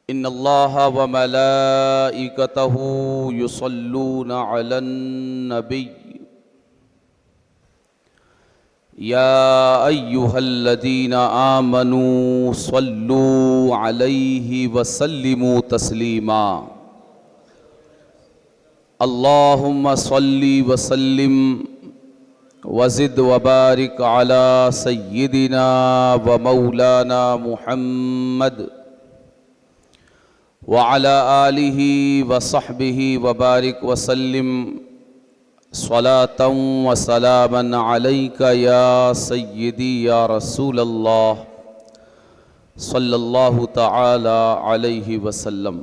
ان اللہ وملائکتہ یصلون علی النبی یا ایہا الذین آمنوا صلوا علیہ وسلموا تسلیما اللہم صلی وسلم وزد وبارک علی سیدنا ومولانا محمد وعلى آلہ وصحبہ وبارک وسلم صلاة وسلاما علیک یا سیدی یا رسول اللہ صلی اللہ تعالی علیہ وسلم۔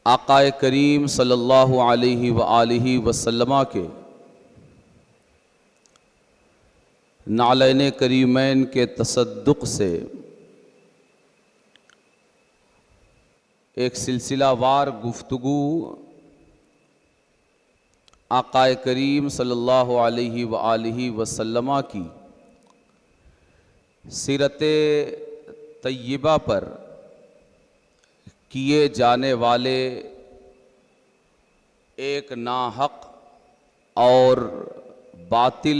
آقا کریم صلی اللہ علیہ وآلہ وسلم کے نعلین کریمین کے تصدق سے ایک سلسلہ وار گفتگو آقا کریم صلی اللہ علیہ وآلہ وسلم کی سیرت طیبہ پر کیے جانے والے ایک ناحق اور باطل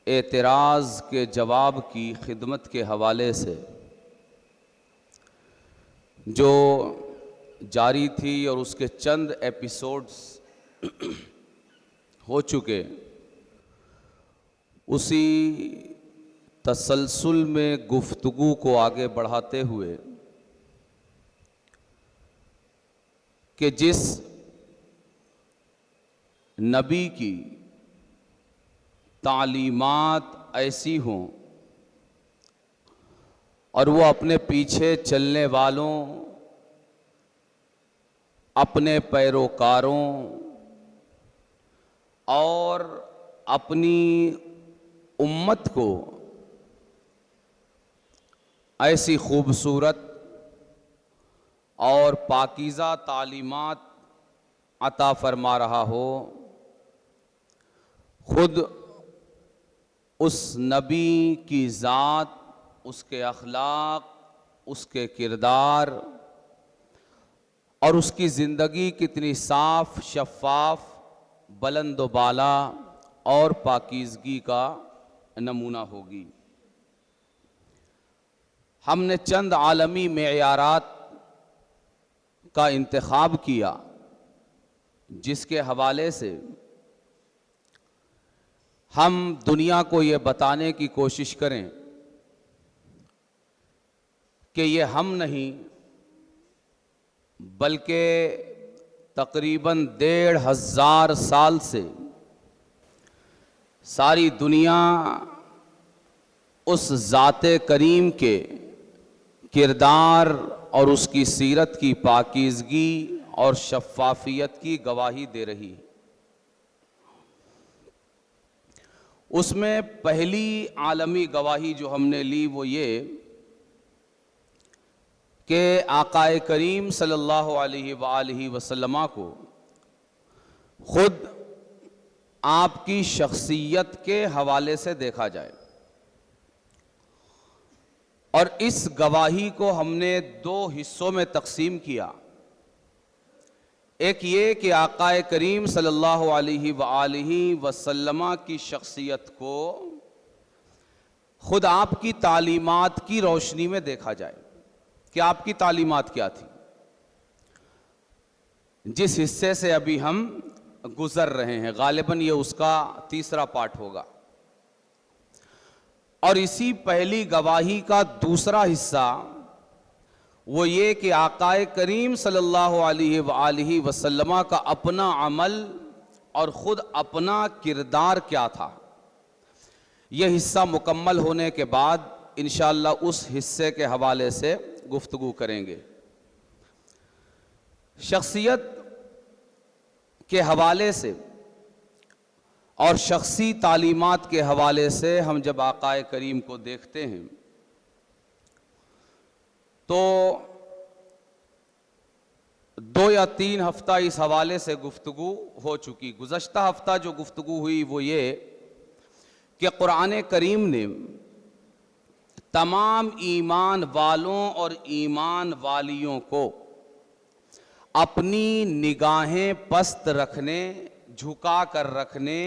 اعتراض کے جواب کی خدمت کے حوالے سے جو جاری تھی اور اس کے چند ایپیسوڈز ہو چکے، اسی تسلسل میں گفتگو کو آگے بڑھاتے ہوئے کہ جس نبی کی تعلیمات ایسی ہوں اور وہ اپنے پیچھے چلنے والوں، اپنے پیروکاروں اور اپنی امت کو ایسی خوبصورت اور پاکیزہ تعلیمات عطا فرما رہا ہو، خود اس نبی کی ذات، اس کے اخلاق، اس کے کردار اور اس کی زندگی کتنی صاف، شفاف، بلند و بالا اور پاکیزگی کا نمونہ ہوگی۔ ہم نے چند عالمی معیارات کا انتخاب کیا جس کے حوالے سے ہم دنیا کو یہ بتانے کی کوشش کریں کہ یہ ہم نہیں بلکہ تقریباً 1500 سال سے ساری دنیا اس ذات کریم کے کردار اور اس کی سیرت کی پاکیزگی اور شفافیت کی گواہی دے رہی ہے۔ اس میں پہلی عالمی گواہی جو ہم نے لی وہ یہ کہ آقا کریم صلی اللہ علیہ وآلہ وسلم کو خود آپ کی شخصیت کے حوالے سے دیکھا جائے، اور اس گواہی کو ہم نے 2 حصوں میں تقسیم کیا۔ ایک یہ کہ آقا کریم صلی اللہ علیہ وآلہ وسلم کی شخصیت کو خود آپ کی تعلیمات کی روشنی میں دیکھا جائے کہ آپ کی تعلیمات کیا تھی، جس حصے سے ابھی ہم گزر رہے ہیں۔ غالباً یہ اس کا تیسرا پارٹ ہوگا، اور اسی پہلی گواہی کا دوسرا حصہ وہ یہ کہ آقا کریم صلی اللہ علیہ وآلہ وسلم کا اپنا عمل اور خود اپنا کردار کیا تھا۔ یہ حصہ مکمل ہونے کے بعد انشاءاللہ اس حصے کے حوالے سے گفتگو کریں گے۔ شخصیت کے حوالے سے اور شخصی تعلیمات کے حوالے سے ہم جب آقا کریم کو دیکھتے ہیں تو 2 یا 3 ہفتہ اس حوالے سے گفتگو ہو چکی۔ گزشتہ ہفتہ جو گفتگو ہوئی وہ یہ کہ قرآن کریم نے तमाम ईमान वालों और ईमान वालियों को अपनी निगाहें पस्त रखने, झुका कर रखने,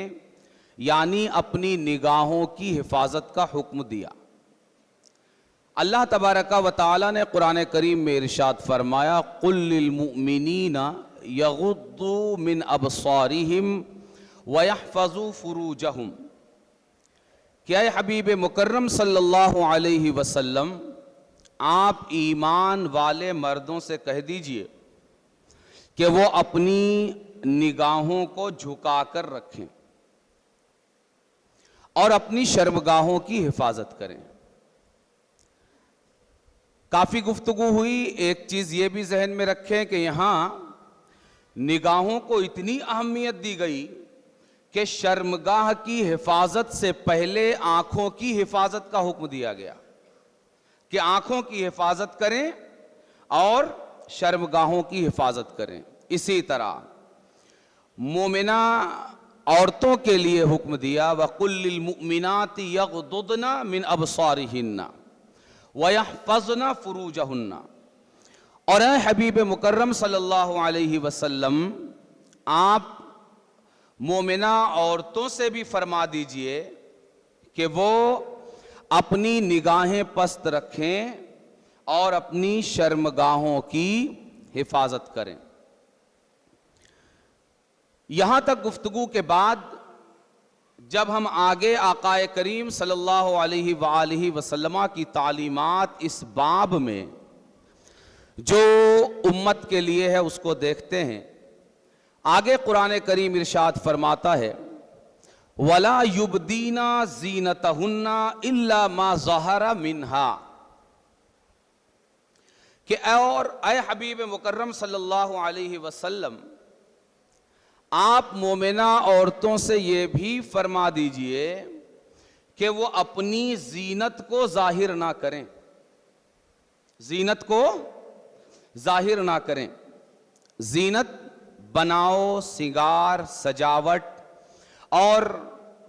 यानी अपनी निगाहों की हिफाजत का हुक्म दिया। अल्लाह तबारक व तआला ने कुरान करीम में इरशाद फरमाया, कुल लिल मुमिनीना यगुद्दू मिन अबसारिहिम व यहफज़ू फुरूजहुम, क्या हबीब मुकर्रम सल्लल्लाहु अलैहि वसल्लम आप ईमान वाले मर्दों से कह दीजिए कि वो अपनी निगाहों को झुका कर रखें और अपनी शर्मगाहों की हिफाजत करें। काफी गुफ्तगू हुई, एक चीज ये भी जहन में रखें कि यहां निगाहों को इतनी अहमियत दी गई कि शर्मगाह की हिफाजत से पहले आंखों की हिफाजत का हुक्म दिया गया कि आंखों की हिफाजत करें और शर्मगाहों की हिफाजत करें। इसी तरह मोमिना औरतों के लिए हुक्म दिया, वकुल लिल मुमिनाति यगदुदना मिन अबसारिहिन्ना व यहफज़ना फुरूजहुन्ना। और ऐ हबीब मुकर्रम सल्लल्लाहु अलैहि वसल्लम आप मोमिना औरतों से भी फरमा दीजिए कि वो अपनी निगाहें पस्त रखें और अपनी शर्मगाहों की हिफाजत करें। यहां तक गुफ्तगू के बाद जब हम आगे आकाए करीम सल्लल्लाहु अलैहि वसल्लम की तालीमात इस बाब में जो उम्मत के लिए है उसको देखते हैं, आगे कुरान करीम इरशाद फरमाता है, वला युबदीना ज़ीनतहुन्ना इल्ला मा ज़हरा मिन्हा, कि और ऐ हबीब मुकर्रम सल्लल्लाहु अलैहि वसल्लम आप मोमिना औरतों से ये भी फरमा दीजिए कि वो अपनी जीनत को जाहिर ना करें, जीनत को जाहिर ना करें। जीनत बनाओ, सिंगार, सजावट, और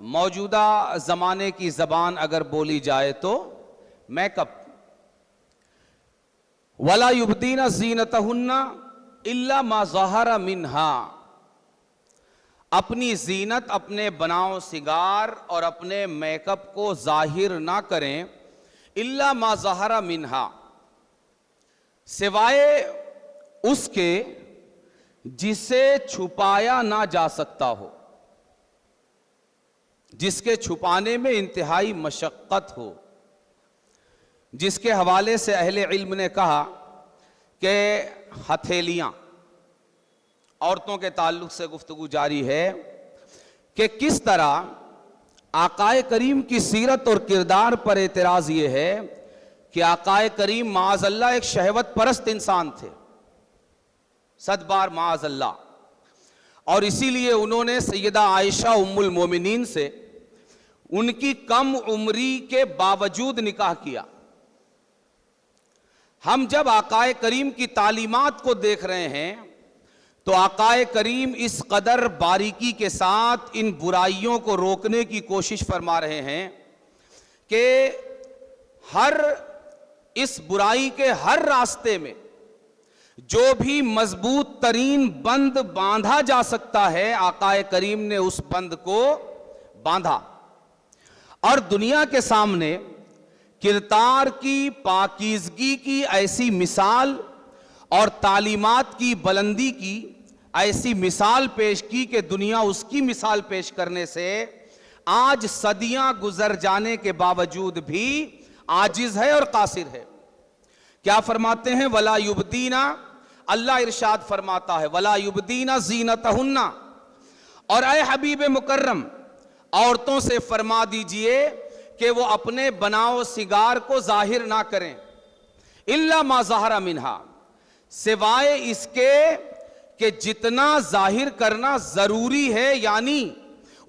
मौजूदा ज़माने की ज़बान अगर बोली जाए तो मेकअप। वला युबदीना ज़ीनतहुन्ना इल्ला मा ज़हरा मिन्हा, अपनी जीनत, अपने बनाओ सिंगार और अपने मेकअप को जाहिर ना करें, इल्ला मा ज़हरा मिन्हा, सिवाय उसके जिसे छुपाया ना जा सकता हो, जिसके छुपाने में इंतहाई मशक्कत हो, जिसके हवाले से अहले इल्म ने कहा कि हथेलियां, औरतों के ताल्लुक से गुफ्तगू जारी है कि किस तरह आकाए करीम की सीरत और किरदार पर एतराज ये है कि आकाए करीम माअज़ल्लाह एक शहवत परस्त इंसान थे, सदबार माअज़ल्लाह, और इसीलिए उन्होंने सैयदा आयशा उम्मुल मोमिनीन से उनकी कम उम्री के बावजूद निकाह किया। हम जब आकाए करीम की तालीमात को देख रहे हैं तो आकाए करीम इस कदर बारीकी के साथ इन बुराइयों को रोकने की कोशिश फरमा रहे हैं कि हर इस बुराई के हर रास्ते में जो भी मजबूत तरीन बंद बांधा जा सकता है, आकाए करीम ने उस बंद को बांधा और दुनिया के सामने किरदार की पाकीज़गी की ऐसी मिसाल और तालीमात की बुलंदी की ऐसी मिसाल पेश की कि दुनिया उसकी मिसाल पेश करने से आज सदियां गुजर जाने के बावजूद भी आजिज है और कासिर है। क्या फरमाते हैं, वला युबदीना, अल्लाह इरशाद फरमाता है, वला युबदीना ज़ीनतहुन्ना, और ऐ हबीब मुकर्रम औरतों से फरमा दीजिए कि वो अपने बनाओ सिगार को जाहिर ना करें, इल्ला मा ज़हरा मिन्हा, सिवाय इसके कि जितना जाहिर करना जरूरी है, यानी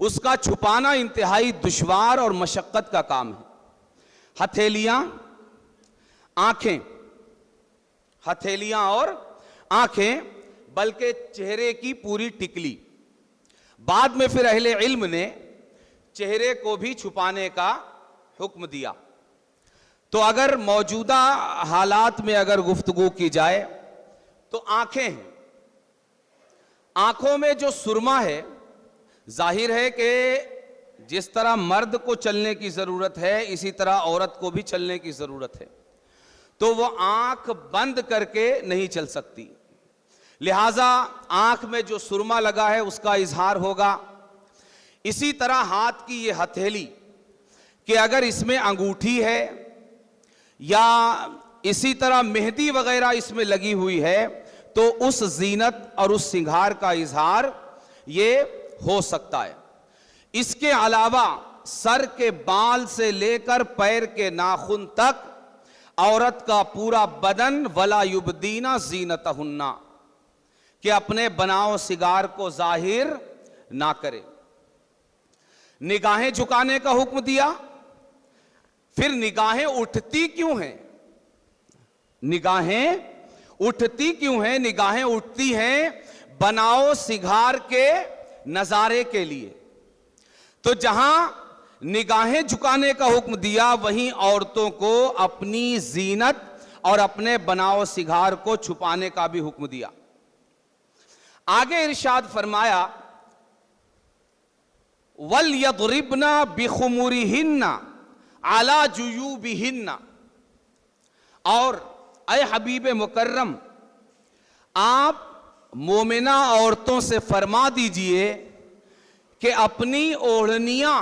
उसका छुपाना इंतहाई दुश्वार और मशक्कत का काम है। हथेलियां, आंखें, हथेलियां और आंखें, बल्कि चेहरे की पूरी टिकली। बाद में फिर अहले इल्म ने चेहरे को भी छुपाने का हुक्म दिया। تو اگر موجودہ حالات میں اگر گفتگو کی جائے تو آنکھیں ہیں، آنکھوں میں جو سرما ہے، ظاہر ہے کہ جس طرح مرد کو چلنے کی ضرورت ہے اسی طرح عورت کو بھی چلنے کی ضرورت ہے، تو وہ آنکھ بند کر کے نہیں چل سکتی، لہٰذا آنکھ میں جو سرما لگا ہے اس کا اظہار ہوگا۔ اسی طرح ہاتھ کی یہ ہتھیلی کہ اگر اس میں انگوٹھی ہے یا اسی طرح مہندی وغیرہ اس میں لگی ہوئی ہے تو اس زینت اور اس سنگھار کا اظہار یہ ہو سکتا ہے۔ اس کے علاوہ سر کے بال سے لے کر پیر کے ناخن تک عورت کا پورا بدن ولا یبدینا زینتہن، کہ اپنے بناؤ سنگار کو ظاہر نہ کرے۔ نگاہیں جھکانے کا حکم دیا، پھر نگاہیں اٹھتی کیوں ہیں؟ نگاہیں اٹھتی کیوں ہیں؟ نگاہیں اٹھتی ہیں بناؤ سنگار کے نظارے کے لیے۔ تو جہاں نگاہیں جھکانے کا حکم دیا وہیں عورتوں کو اپنی زینت اور اپنے بناؤ سنگار کو چھپانے کا بھی حکم دیا۔ آگے ارشاد فرمایا وَلْيَضْرِبْنَ بِخُمُرِهِنَّ عَلَى جُيُوبِهِنَّ، اور اے حبیب مکرم آپ مومنہ عورتوں سے فرما دیجئے کہ اپنی اوڑھنیاں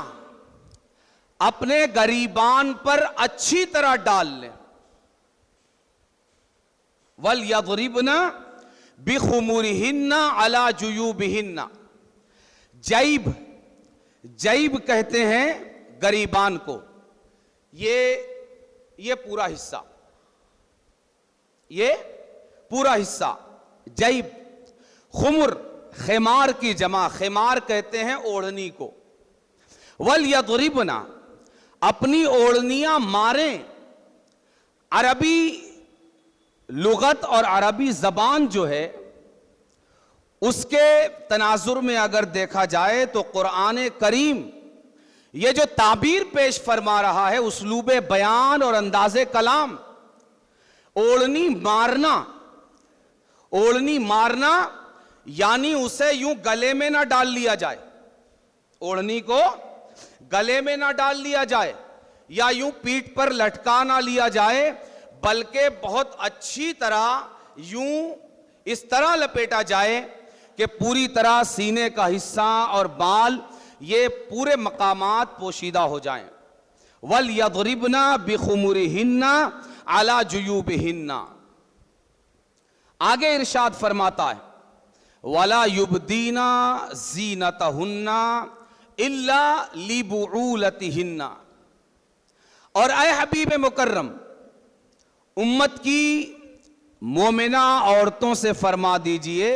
اپنے گریبان پر اچھی طرح ڈال لیں۔ وَلْيَضْرِبْنَ بِخُمُرِهِنَّ عَلَى جُيُوبِهِنَّ، جیب کہتے ہیں گریبان کو، یہ پورا حصہ، یہ پورا حصہ جیب۔ خمر خمار کی جمع، خمار کہتے ہیں اوڑھنی کو۔ وَلْيَضْرِبْنَ، اپنی اوڑھنیاں ماریں۔ عربی لغت اور عربی زبان جو ہے اس کے تناظر میں اگر دیکھا جائے تو قرآن کریم یہ جو تعبیر پیش فرما رہا ہے، اسلوب بیان اور انداز کلام، اوڑھنی مارنا یعنی اسے یوں گلے میں نہ ڈال لیا جائے، اوڑھنی کو گلے میں نہ ڈال لیا جائے یا یوں پیٹھ پر لٹکا نہ لیا جائے، بلکہ بہت اچھی طرح یوں اس طرح لپیٹا جائے کہ پوری طرح سینے کا حصہ اور بال یہ پورے مقامات پوشیدہ ہو جائیں۔ وَلْيَضْرِبْنَ بِخُمُرِهِنَّ عَلَى جُيُوبِهِنَّ، آگے ارشاد فرماتا ہے وَلَا يُبْدِينَ زِينَتَهُنَّ إِلَّا لِبُعُولَتِهِنَّ، اور اے حبیب مکرم امت کی مومنہ عورتوں سے فرما دیجئے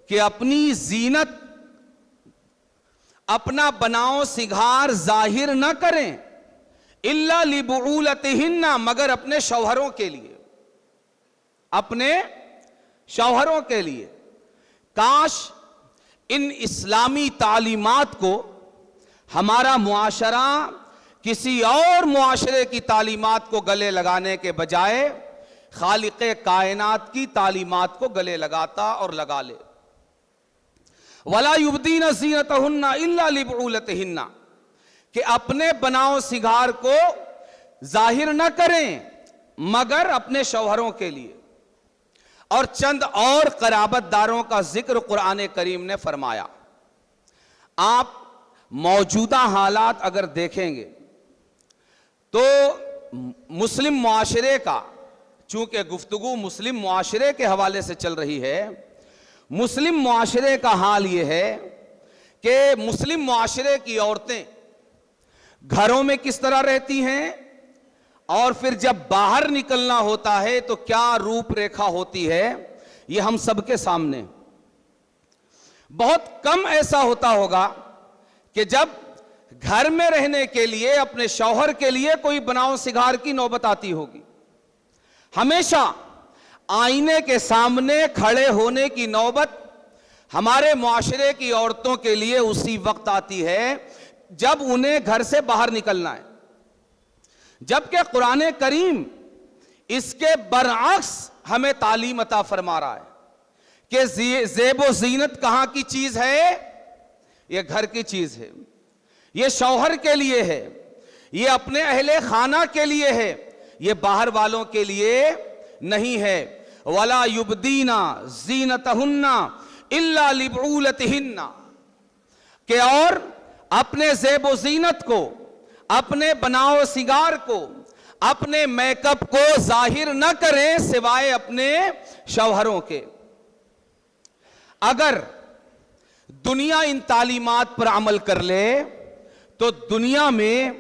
کہ اپنی زینت، اپنا بناؤ سنگھار ظاہر نہ کریں، الا لبعولتہن، مگر اپنے شوہروں کے لیے، اپنے شوہروں کے لیے۔ کاش ان اسلامی تعلیمات کو ہمارا معاشرہ کسی اور معاشرے کی تعلیمات کو گلے لگانے کے بجائے خالق کائنات کی تعلیمات کو گلے لگاتا اور لگا لے۔ وَلَا يُبْدِينَ زِينَتَهُنَّ إِلَّا لِبُعُولَتِهِنَّ، کہ اپنے بناؤ سنگھار کو ظاہر نہ کریں مگر اپنے شوہروں کے لیے۔ اور چند اور قرابت داروں کا ذکر قرآن کریم نے فرمایا۔ آپ موجودہ حالات اگر دیکھیں گے تو مسلم معاشرے کا، چونکہ گفتگو مسلم معاشرے کے حوالے سے چل رہی ہے، مسلم معاشرے کا حال یہ ہے کہ مسلم معاشرے کی عورتیں گھروں میں کس طرح رہتی ہیں اور پھر جب باہر نکلنا ہوتا ہے تو کیا روپ ریکھا ہوتی ہے، یہ ہم سب کے سامنے۔ بہت کم ایسا ہوتا ہوگا کہ جب گھر میں رہنے کے لیے اپنے شوہر کے لیے کوئی بناؤ سنگھار کی نوبت آتی ہوگی، ہمیشہ آئینے کے سامنے کھڑے ہونے کی نوبت ہمارے معاشرے کی عورتوں کے لیے اسی وقت آتی ہے جب انہیں گھر سے باہر نکلنا ہے۔ جبکہ قرآن کریم اس کے برعکس ہمیں تعلیم عطا فرما رہا ہے کہ زیب و زینت کہاں کی چیز ہے؟ یہ گھر کی چیز ہے، یہ شوہر کے لیے ہے، یہ اپنے اہل خانہ کے لیے ہے، یہ باہر والوں کے لیے نہیں ہے۔ وَلَا يُبْدِينَ زِينَتَهُنَّ إِلَّا لِبُعُولَتِهِنَّ، کہ اور اپنے زیب و زینت کو، اپنے بناؤ سنگار کو، اپنے میک اپ کو ظاہر نہ کریں سوائے اپنے شوہروں کے۔ اگر دنیا ان تعلیمات پر عمل کر لے تو دنیا میں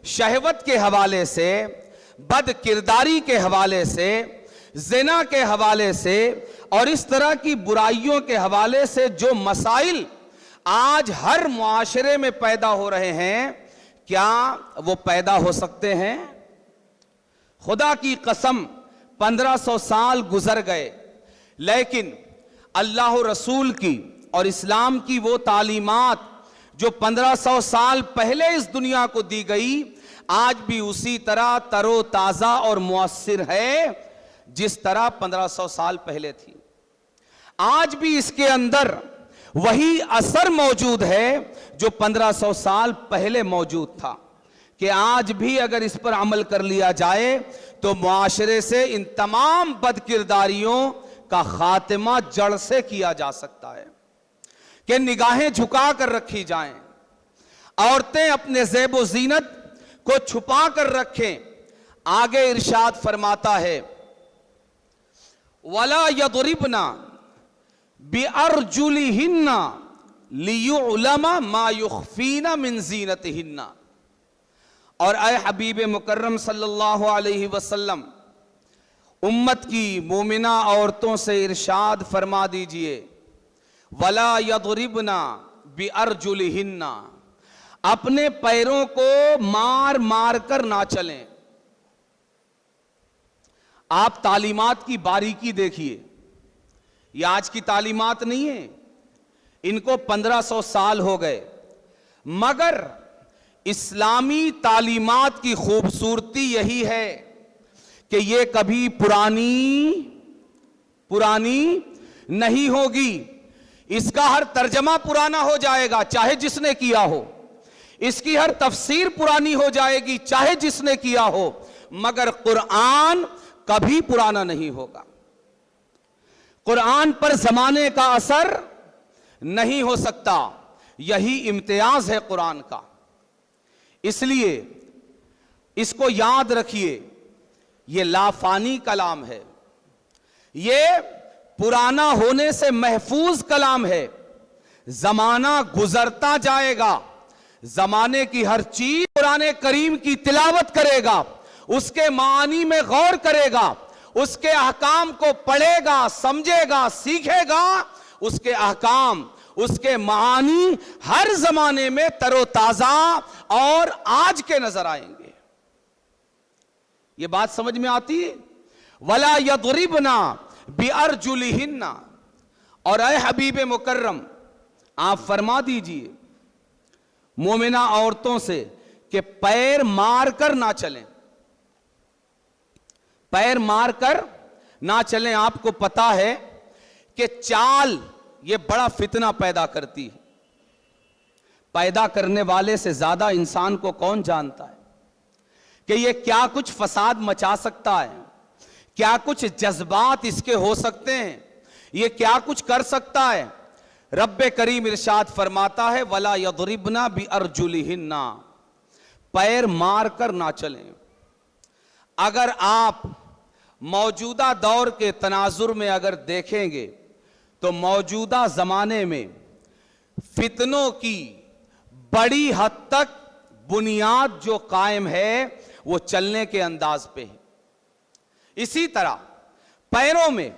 شہوت کے حوالے سے، بد کرداری کے حوالے سے، زنا کے حوالے سے اور اس طرح کی برائیوں کے حوالے سے جو مسائل آج ہر معاشرے میں پیدا ہو رہے ہیں، کیا وہ پیدا ہو سکتے ہیں؟ خدا کی قسم 1500 سال گزر گئے، لیکن اللہ رسول کی اور اسلام کی وہ تعلیمات جو 1500 سال پہلے اس دنیا کو دی گئی، آج بھی اسی طرح تر و تازہ اور مؤثر ہے جس طرح 1500 سال پہلے تھی۔ آج بھی اس کے اندر وہی اثر موجود ہے جو 1500 سال پہلے موجود تھا، کہ آج بھی اگر اس پر عمل کر لیا جائے تو معاشرے سے ان تمام بد کرداریوں کا خاتمہ جڑ سے کیا جا سکتا ہے، کہ نگاہیں جھکا کر رکھی جائیں، عورتیں اپنے زیب و زینت کو چھپا کر رکھیں۔ آگے ارشاد فرماتا ہے وَلَا يَضْرِبْنَ بِأَرْجُلِهِنَّ لِيُعْلَمَ مَا يُخْفِينَ مِنْ زِينَتِهِنَّ، اور اے حبیب مکرم صلی اللہ علیہ وسلم امت کی مومنہ عورتوں سے ارشاد فرما دیجئے وَلَا يَضْرِبْنَ بِأَرْجُلِهِنَّ، اپنے پیروں کو مار مار کر نہ چلیں۔ آپ تعلیمات کی باریکی دیکھیے، یہ آج کی تعلیمات نہیں ہیں، ان کو 1500 سال ہو گئے، مگر اسلامی تعلیمات کی خوبصورتی یہی ہے کہ یہ کبھی پرانی نہیں ہوگی۔ اس کا ہر ترجمہ پرانا ہو جائے گا چاہے جس نے کیا ہو، اس کی ہر تفسیر پرانی ہو جائے گی چاہے جس نے کیا ہو، مگر قرآن کبھی پرانا نہیں ہوگا۔ قرآن پر زمانے کا اثر نہیں ہو سکتا، یہی امتیاز ہے قرآن کا۔ اس لیے اس کو یاد رکھیے، یہ لافانی کلام ہے، یہ پرانا ہونے سے محفوظ کلام ہے۔ زمانہ گزرتا جائے گا، زمانے کی ہر چیز قرآن کریم کی تلاوت کرے گا، اس کے معانی میں غور کرے گا، اس کے احکام کو پڑھے گا، سمجھے گا، سیکھے گا، اس کے احکام، اس کے معانی ہر زمانے میں تر و تازہ اور آج کے نظر آئیں گے۔ یہ بات سمجھ میں آتی ہے؟ وَلَا يَضْرِبْنَ بِأَرْجُلِهِنَّ، اور اے حبیب مکرم آپ فرما دیجئے مومنہ عورتوں سے کہ پیر مار کر نہ چلیں، پیر مار کر نہ چلیں۔ آپ کو پتا ہے کہ چال یہ بڑا فتنہ پیدا کرتی ہے، پیدا کرنے والے سے زیادہ انسان کو کون جانتا ہے کہ یہ کیا کچھ فساد مچا سکتا ہے، کیا کچھ جذبات اس کے ہو سکتے ہیں، یہ کیا کچھ کر سکتا ہے۔ رب کریم ارشاد فرماتا ہے وَلَا يَضْرِبْنَ بِأَرْجُلِهِنَّ، پیر مار کر نہ چلیں۔ اگر آپ موجودہ دور کے تناظر میں اگر دیکھیں گے تو موجودہ زمانے میں فتنوں کی بڑی حد تک بنیاد جو قائم ہے وہ چلنے کے انداز پہ ہے۔ اسی طرح پیروں میں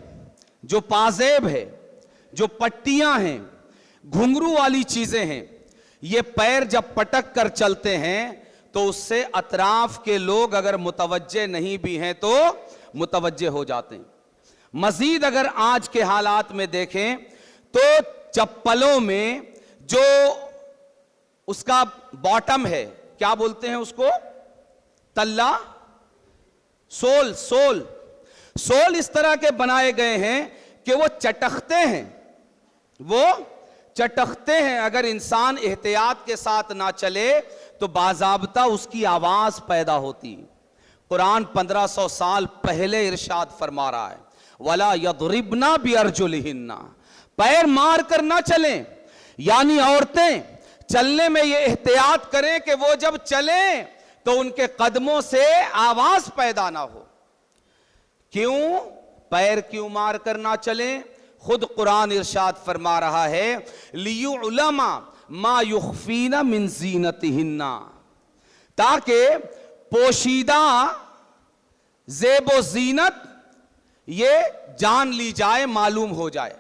جو پازیب ہے، جو پٹیاں ہیں، گھنگرو والی چیزیں ہیں، یہ پیر جب پٹک کر چلتے ہیں تو اس سے اطراف کے لوگ اگر متوجہ نہیں بھی ہیں تو متوجہ ہو جاتے ہیں۔ مزید اگر آج کے حالات میں دیکھیں تو چپلوں میں جو اس کا باٹم ہے، کیا بولتے ہیں اس کو، तल्ला, सोल इस तरह के बनाए गए हैं कि वो चटकते हैं। अगर इंसान एहतियात के साथ ना चले तो बाज़ाब्ता उसकी आवाज पैदा होती। कुरान 1500 साल पहले इरशाद फरमा रहा है, वला यदरिबना बिअरजुलिहिन्ना, पैर मार कर ना चलें, यानी औरतें चलने में ये एहतियात करें कि वो जब चलें तो उनके कदमों से आवाज पैदा ना हो। क्यों? पैर क्यों मार कर ना चलें? खुद कुरान इरशाद फरमा रहा है, लियुअलमा मा युख्फीना मिन ज़ीनतिहिन्ना, ताकि पोशीदा ज़ेबो ज़ीनत ये जान ली जाए, मालूम हो जाए।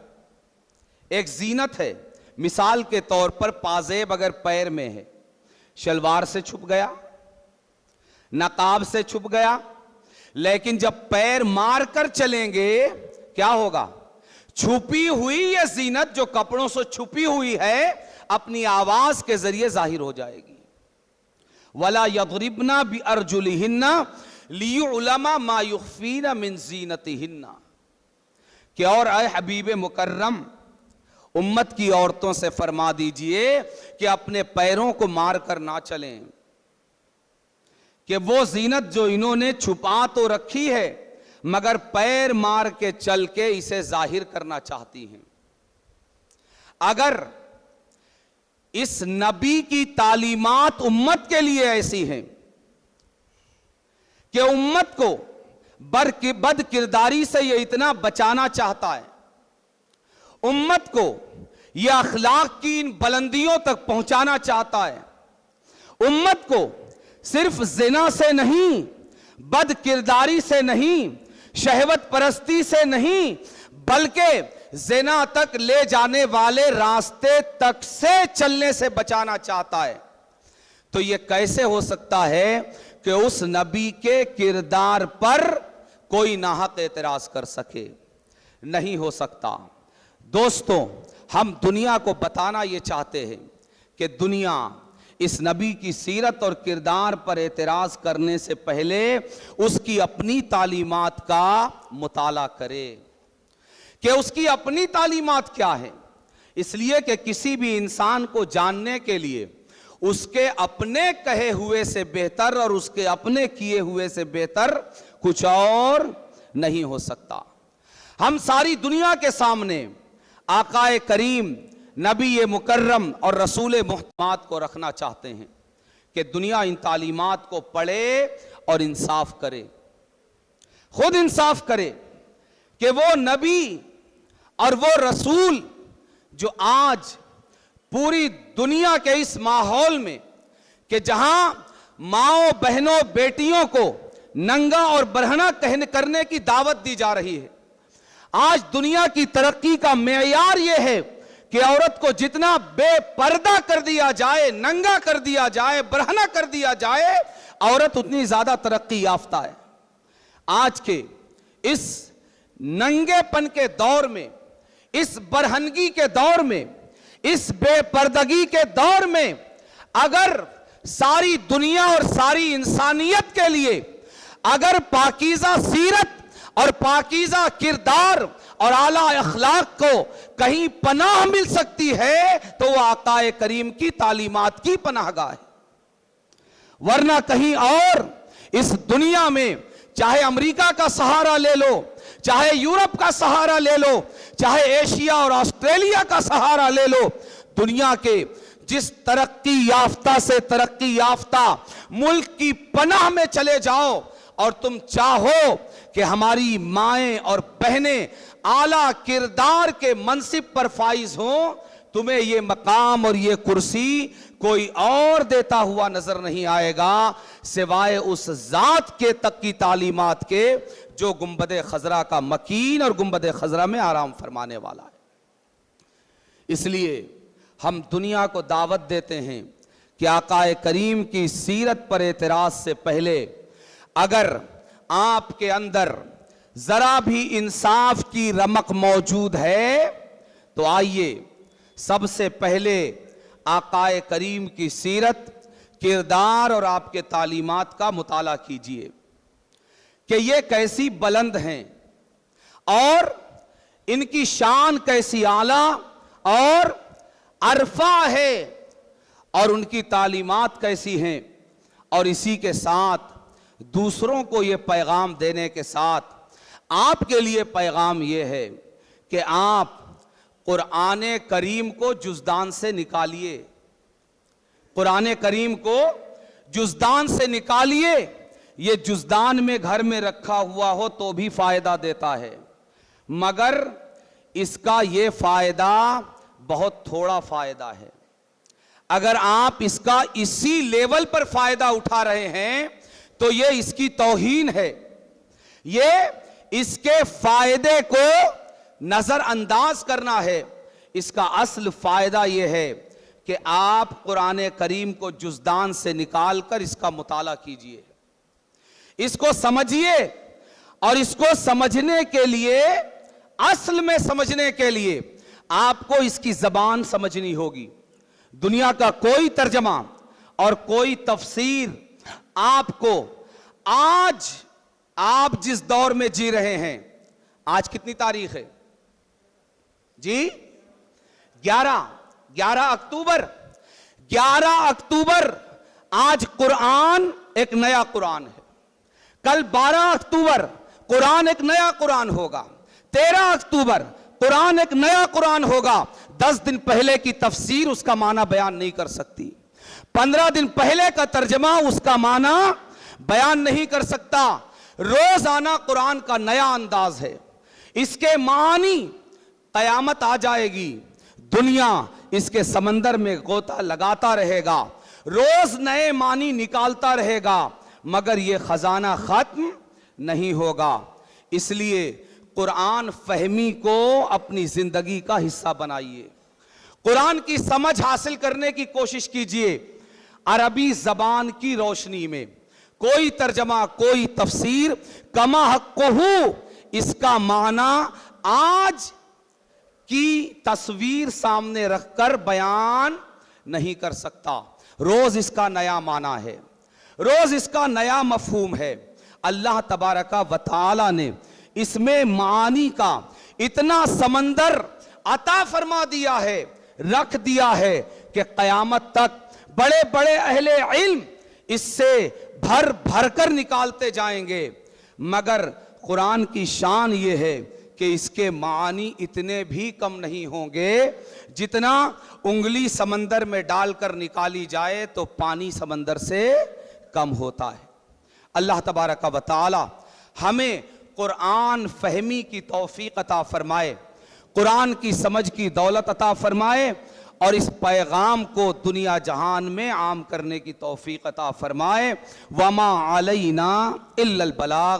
एक ज़ीनत है, मिसाल के तौर पर पाजेब अगर पैर में है, शलवार से छुप गया, नकाब से छुप गया, लेकिन जब पैर मार कर चलेंगे क्या होगा? छुपी हुई ये ज़ीनत जो कपड़ों से छुपी हुई है अपनी आवाज के जरिए जाहिर हो जाएगी। वला यदरिबना बिअरजुलिहिन्ना लियुअलमा मा युख्फीना मिन ज़ीनतिहिन्ना, कि और ऐ हबीब मुकर्रम उम्मत की औरतों से फरमा दीजिए कि अपने पैरों को मार कर ना चलें, कि वो ज़ीनत जो इन्होंने छुपा तो रखी है मगर पैर मार के चल के इसे जाहिर करना चाहती हैं। अगर इस नबी की तालीमात उम्मत के लिए ऐसी हैं कि उम्मत को बद किरदारी से ये इतना बचाना चाहता है, उम्मत को यह अखलाक की इन बुलंदियों तक पहुंचाना चाहता है, उम्मत को सिर्फ जिना से नहीं, बद किरदारी से नहीं, शहवत परस्ती से नहीं, बल्कि जिना तक ले जाने वाले रास्ते तक से चलने से बचाना चाहता है। तो यह कैसे हो सकता है कि उस नबी के किरदार पर कोई नाहक एतराज कर सके? नहीं हो सकता। दोस्तों, हम दुनिया को बताना ये चाहते हैं कि दुनिया इस नबी की सीरत और किरदार पर एतराज करने से पहले उसकी अपनी तालीमात का मुताला करे कि उसकी अपनी तालीमात क्या है। इसलिए कि किसी भी इंसान को जानने के लिए उसके अपने कहे हुए से बेहतर और उसके अपने किए हुए से बेहतर कुछ और नहीं हो सकता। हम सारी दुनिया के सामने आकाए करीम, नबी मुकर्रम और रसूल मुहम्मद को रखना चाहते हैं कि दुनिया इन तालीमात को पढ़े और इंसाफ करे, खुद इंसाफ करे कि वो नबी और वो रसूल जो आज पूरी दुनिया के इस माहौल में कि जहां माओ बहनों बेटियों को नंगा और बरहना करने की दावत दी जा रही है, आज दुनिया की तरक्की का मेयार यह है कि औरत को जितना बेपर्दा कर दिया जाए, नंगा कर दिया जाए, बरहना कर दिया जाए, औरत उतनी ज्यादा तरक्की याफ्ता है। आज के इस नंगेपन के दौर में, इस बरहनगी के दौर में, इस बेपर्दगी के दौर में अगर सारी दुनिया और सारी इंसानियत के लिए अगर पाकीज़ा सीरत और पाकीज़ा किरदार और आला अखलाक को कहीं पनाह मिल सकती है तो वह आकाए करीम की तालीमात की पनाहगाह है। वरना कहीं और इस दुनिया में चाहे अमेरिका का सहारा ले लो, चाहे यूरोप का सहारा ले लो, चाहे एशिया और ऑस्ट्रेलिया का सहारा ले लो, दुनिया के जिस तरक्की याफ्ता से तरक्की याफ्ता मुल्क की पनाह में चले जाओ और तुम चाहो कि हमारी माएं और बहनें आला किरदार के मनसिब पर फाइज हों, तुम्हें ये मकाम और ये कुर्सी कोई और देता हुआ नजर नहीं आएगा सिवाय उस जात के तक की तालीमात के जो गुंबद खजरा का मकीन और गुंबद खजरा में आराम फरमाने वाला है। इसलिए हम दुनिया को दावत देते हैं कि आकाए करीम की सीरत पर एतराज से पहले अगर आपके अंदर जरा भी इंसाफ की रमक मौजूद है तो आइए सबसे पहले आकाए करीम की सीरत किरदार और आपके तालीमात का मुताला कीजिए कि ये कैसी बुलंद हैं और इनकी शान कैसी आला और अरफा है और उनकी तालीमात कैसी हैं। और इसी के साथ दूसरों को ये पैगाम देने के साथ आपके लिए पैगाम ये है कि आप कुरान करीम को जुज़दान से निकालिए, कुरान करीम को जुज़दान से निकालिए। ये जुज़दान में घर में रखा हुआ हो तो भी फायदा देता है, मगर इसका ये फायदा बहुत थोड़ा फायदा है। अगर आप इसका इसी लेवल पर फायदा उठा रहे हैं तो ये इसकी तौहीन है, ये इसके फायदे को नजरअंदाज करना है। इसका असल फायदा ये है कि आप कुरान करीम को जुज़दान से निकालकर इसका मुताला कीजिए, इसको समझिए और इसको समझने के लिए, असल में समझने के लिए आपको इसकी ज़बान समझनी होगी। दुनिया का कोई तर्जमा और कोई तफसीर आपको आज आप जिस दौर में जी रहे हैं, आज कितनी तारीख है जी? 11 अक्टूबर। 11 अक्टूबर आज कुरान एक नया कुरान है। कल 12 अक्टूबर कुरान एक नया कुरान होगा। 13 अक्टूबर कुरान एक नया कुरान होगा। 10 दिन पहले की तफसीर उसका माना बयान नहीं कर सकती। 15 दिन पहले का तर्जमा उसका माना बयान नहीं कर सकता। रोजाना कुरान का नया अंदाज है, इसके मानी कयामत आ जाएगी, दुनिया इसके समंदर में गोता लगाता रहेगा, रोज नए मानी निकालता रहेगा, मगर यह खजाना खत्म नहीं होगा। इसलिए कुरान फहमी को अपनी जिंदगी का हिस्सा बनाइए, कुरान की समझ हासिल करने की कोशिश कीजिए। अरबी जबान की रोशनी में कोई तर्जमा, कोई तफसीर कमा हक़्क़ुहु इसका माना आज की तस्वीर सामने रखकर बयान नहीं कर सकता। रोज इसका नया माना है, रोज इसका नया मफहूम है। अल्लाह तबारका व तआला ने इसमें मानी का इतना समंदर अता फरमा दिया है, रख दिया है कि क़यामत तक बड़े बड़े अहले इल्म इससे भर भर कर निकालते जाएंगे। मगर कुरान की शान ये है कि इसके मानी इतने भी कम नहीं होंगे जितना उंगली समंदर में डालकर निकाली जाए तो पानी समंदर से कम होता है। अल्लाह तबारक व तआला हमें कुरान फहमी की तौफीक अता फरमाए, कुरान की समझ की दौलत अता फरमाए और इस पैगाम को दुनिया जहान में आम करने की तौफीक अता फरमाए। वमा अलैना इल्लल बलाग।